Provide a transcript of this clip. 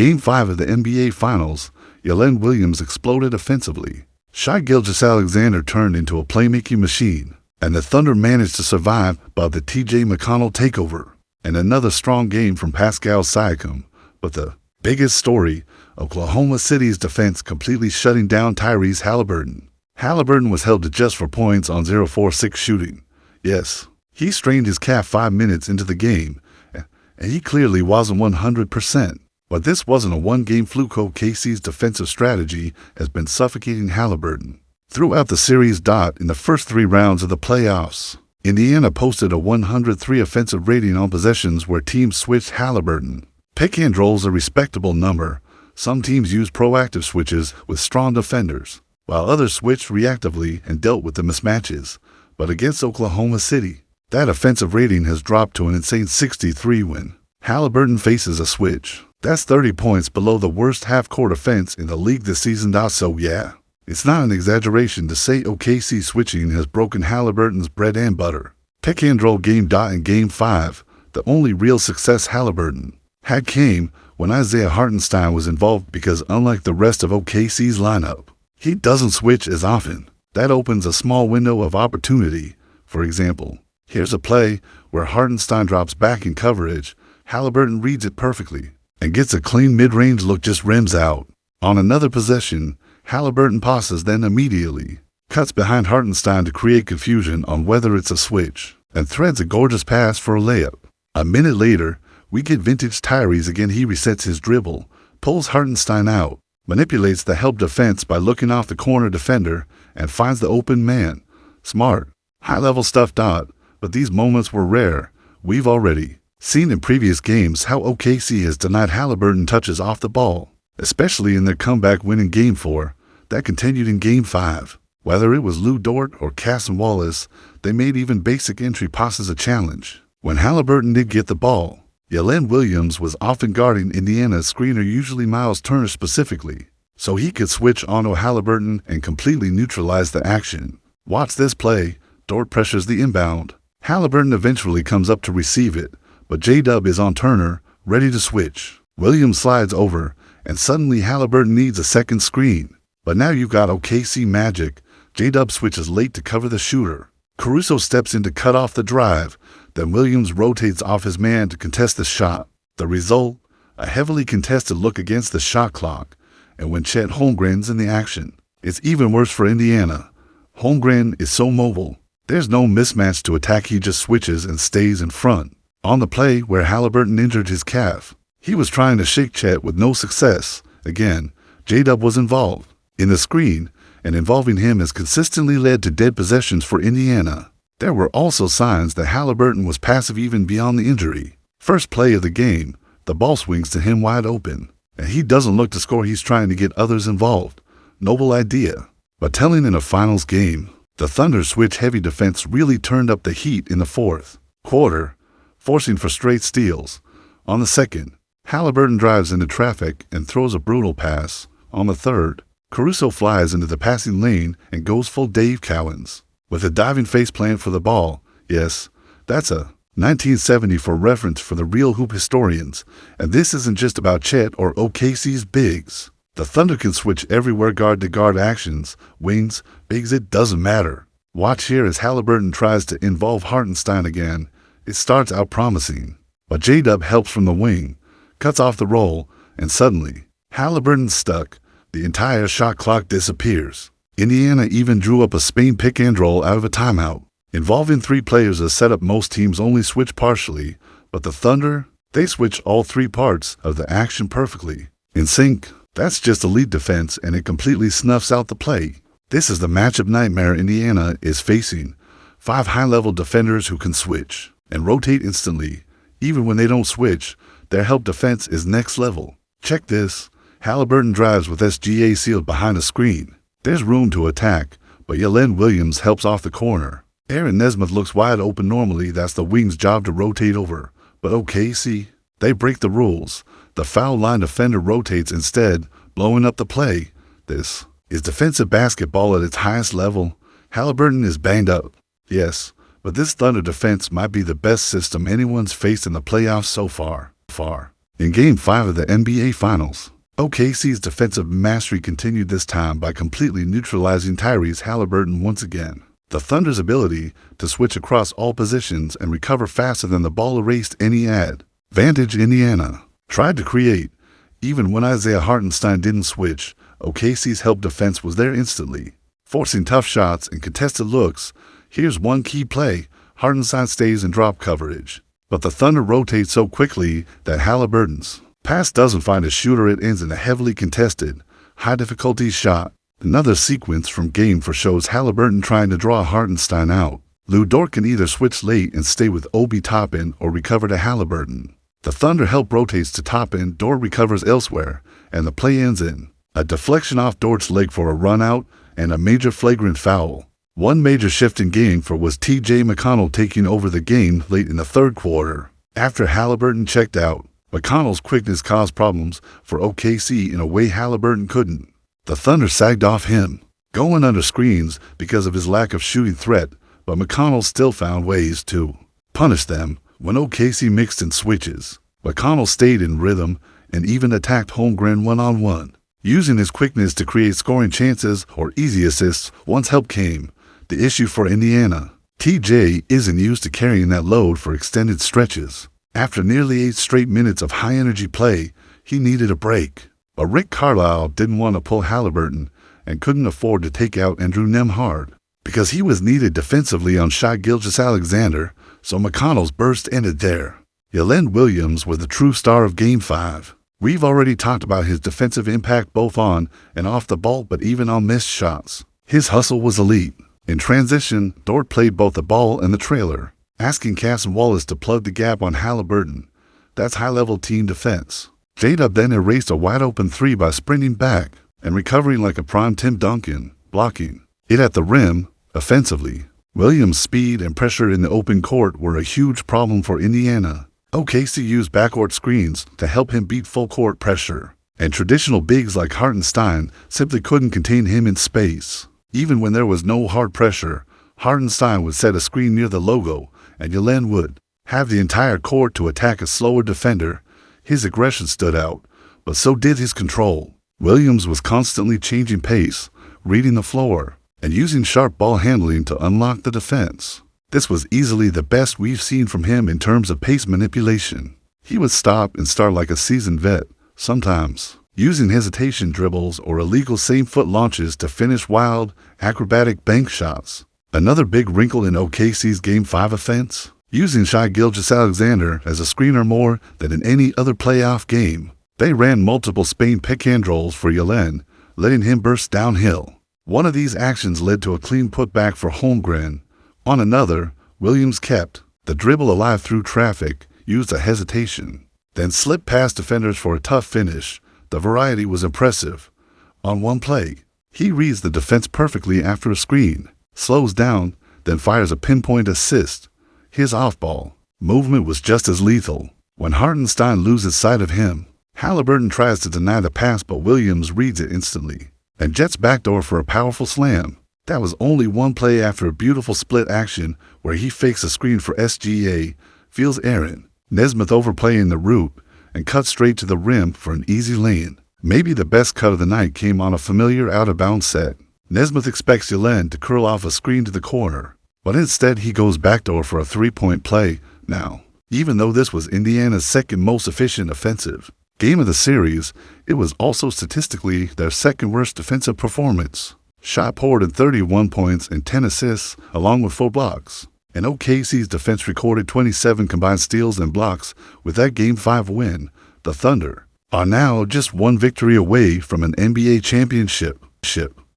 Game 5 of the NBA Finals, Jalen Williams exploded offensively. Shai Gilgeous-Alexander turned into a playmaking machine, and the Thunder managed to survive by the T.J. McConnell takeover. And another strong game from Pascal Siakam. But the biggest story, Oklahoma City's defense completely shutting down Tyrese Haliburton. Haliburton was held to just 4 points on 0-4-6 shooting. Yes, he strained his calf 5 minutes into the game, and he clearly wasn't 100%. But this wasn't a one-game fluke. OKC's defensive strategy has been suffocating Haliburton throughout the series. In the first 3 rounds of the playoffs, Indiana posted a 103 offensive rating on possessions where teams switched Haliburton. Pick and roll's a respectable number. Some teams use proactive switches with strong defenders, while others switched reactively and dealt with the mismatches. But against Oklahoma City, that offensive rating has dropped to an insane 63 when Haliburton faces a switch. That's 30 points below the worst half-court offense in the league this season. So yeah, it's not an exaggeration to say OKC switching has broken Haliburton's bread and butter. Pick and roll game. In Game 5, the only real success Haliburton had came when Isaiah Hartenstein was involved, because unlike the rest of OKC's lineup, he doesn't switch as often. That opens a small window of opportunity. For example, here's a play where Hartenstein drops back in coverage. Haliburton reads it perfectly and gets a clean mid-range look, just rims out. On another possession, Haliburton passes, then immediately cuts behind Hartenstein to create confusion on whether it's a switch, and threads a gorgeous pass for a layup. A minute later, we get vintage Tyrese again. He resets his dribble, pulls Hartenstein out, manipulates the help defense by looking off the corner defender, and finds the open man. Smart, high-level stuff. But these moments were rare. We've already seen in previous games how OKC has denied Haliburton touches off the ball, especially in their comeback win in Game 4. That continued in Game 5. Whether it was Lou Dort or Cason Wallace, they made even basic entry passes a challenge. When Haliburton did get the ball, Jalen Williams was often guarding Indiana's screener, usually Miles Turner specifically, so he could switch onto Haliburton and completely neutralize the action. Watch this play. Dort pressures the inbound. Haliburton eventually comes up to receive it, but J-Dub is on Turner, ready to switch. Williams slides over, and suddenly Haliburton needs a second screen. But now you've got OKC magic. J-Dub switches late to cover the shooter. Caruso steps in to cut off the drive. Then Williams rotates off his man to contest the shot. The result? A heavily contested look against the shot clock. And when Chet Holmgren's in the action, it's even worse for Indiana. Holmgren is so mobile. There's no mismatch to attack. He just switches and stays in front. On the play where Haliburton injured his calf, he was trying to shake Chet with no success. Again, J-Dub was involved in the screen, and involving him has consistently led to dead possessions for Indiana. There were also signs that Haliburton was passive even beyond the injury. First play of the game, the ball swings to him wide open, and he doesn't look to score. He's trying to get others involved. Noble idea, but telling in a finals game. The Thunder's switch-heavy defense really turned up the heat in the fourth quarter, forcing for straight steals. On the second, Haliburton drives into traffic and throws a brutal pass. On the third, Caruso flies into the passing lane and goes full Dave Cowens with a diving face plan for the ball. Yes, that's a 1974 reference for the real hoop historians, and this isn't just about Chet or OKC's bigs. The Thunder can switch everywhere, guard-to-guard actions, wings, bigs, it doesn't matter. Watch here as Haliburton tries to involve Hartenstein again. It starts out promising, but J-Dub helps from the wing, cuts off the roll, and suddenly, Haliburton's stuck. The entire shot clock disappears. Indiana even drew up a Spain pick and roll out of a timeout, involving 3 players. A setup most teams only switch partially, but the Thunder, they switch all 3 parts of the action perfectly. In sync, that's just elite defense, and it completely snuffs out the play. This is the matchup nightmare Indiana is facing. 5 high-level defenders who can switch and rotate instantly. Even when they don't switch, their help defense is next level. Check this. Haliburton drives with SGA sealed behind a screen. There's room to attack, but Jalen Williams helps off the corner. Aaron Nesmith looks wide open. Normally, that's the wing's job to rotate over. But OKC, they break the rules. The foul line defender rotates instead, blowing up the play. This is defensive basketball at its highest level. Haliburton is banged up, yes, but this Thunder defense might be the best system anyone's faced in the playoffs so far. In Game 5 of the NBA Finals, OKC's defensive mastery continued this time by completely neutralizing Tyrese Haliburton once again. The Thunder's ability to switch across all positions and recover faster than the ball erased any advantage Indiana tried to create. Even when Isaiah Hartenstein didn't switch, OKC's help defense was there instantly, forcing tough shots and contested looks. Here's one key play: Hartenstein stays in drop coverage, but the Thunder rotate so quickly that Haliburton's pass doesn't find a shooter. It ends in a heavily contested, high-difficulty shot. Another sequence from Game 4 shows Haliburton trying to draw Hartenstein out. Lou Dort can either switch late and stay with Obi Toppin or recover to Haliburton. The Thunder help rotates to Toppin, Dort recovers elsewhere, and the play ends in a deflection off Dort's leg for a run-out and a major flagrant foul. One major shift in Game 4 was T.J. McConnell taking over the game late in the third quarter. After Haliburton checked out, McConnell's quickness caused problems for OKC in a way Haliburton couldn't. The Thunder sagged off him, going under screens because of his lack of shooting threat, but McConnell still found ways to punish them. When OKC mixed in switches, McConnell stayed in rhythm and even attacked Holmgren one-on-one, using his quickness to create scoring chances or easy assists once help came. The issue for Indiana: TJ isn't used to carrying that load for extended stretches. After nearly 8 straight minutes of high-energy play, he needed a break. But Rick Carlisle didn't want to pull Haliburton and couldn't afford to take out Andrew Nembhard because he was needed defensively on Shai Gilgeous-Alexander, so McConnell's burst ended there. Jalen Williams was the true star of Game 5. We've already talked about his defensive impact both on and off the ball, but even on missed shots, his hustle was elite. In transition, Dort played both the ball and the trailer, asking Cass and Wallace to plug the gap on Haliburton. That's high-level team defense. J-Dub then erased a wide-open 3 by sprinting back and recovering like a prime Tim Duncan, blocking it at the rim. Offensively, Williams' speed and pressure in the open court were a huge problem for Indiana. OKC used backcourt screens to help him beat full-court pressure, and traditional bigs like Hartenstein simply couldn't contain him in space. Even when there was no hard pressure, Hartenstein would set a screen near the logo, and Jalen would have the entire court to attack a slower defender. His aggression stood out, but so did his control. Williams was constantly changing pace, reading the floor, and using sharp ball handling to unlock the defense. This was easily the best we've seen from him in terms of pace manipulation. He would stop and start like a seasoned vet, sometimes using hesitation dribbles or illegal same-foot launches to finish wild, acrobatic bank shots. Another big wrinkle in OKC's Game 5 offense: using Shai Gilgeous-Alexander as a screener more than in any other playoff game. They ran multiple Spain pick-and-rolls for Jalen, letting him burst downhill. One of these actions led to a clean putback for Holmgren. On another, Williams kept the dribble alive through traffic, used a hesitation, then slipped past defenders for a tough finish. The variety was impressive. On one play, he reads the defense perfectly after a screen, slows down, then fires a pinpoint assist. His off-ball movement was just as lethal. When Hartenstein loses sight of him, Haliburton tries to deny the pass, but Williams reads it instantly and jets backdoor for a powerful slam. That was only one play after a beautiful split action where he fakes a screen for SGA, feels Aaron Nesmith overplaying the route, and cuts straight to the rim for an easy lane. Maybe the best cut of the night came on a familiar out-of-bounds set. Nesmith expects Jalen to curl off a screen to the corner, but instead he goes backdoor for a 3-point play. Now, even though this was Indiana's second most efficient offensive game of the series, it was also statistically their second worst defensive performance. Shai poured in 31 points and 10 assists, along with 4 blocks. And OKC's defense recorded 27 combined steals and blocks. With that Game 5 win, the Thunder are now just one victory away from an NBA championship.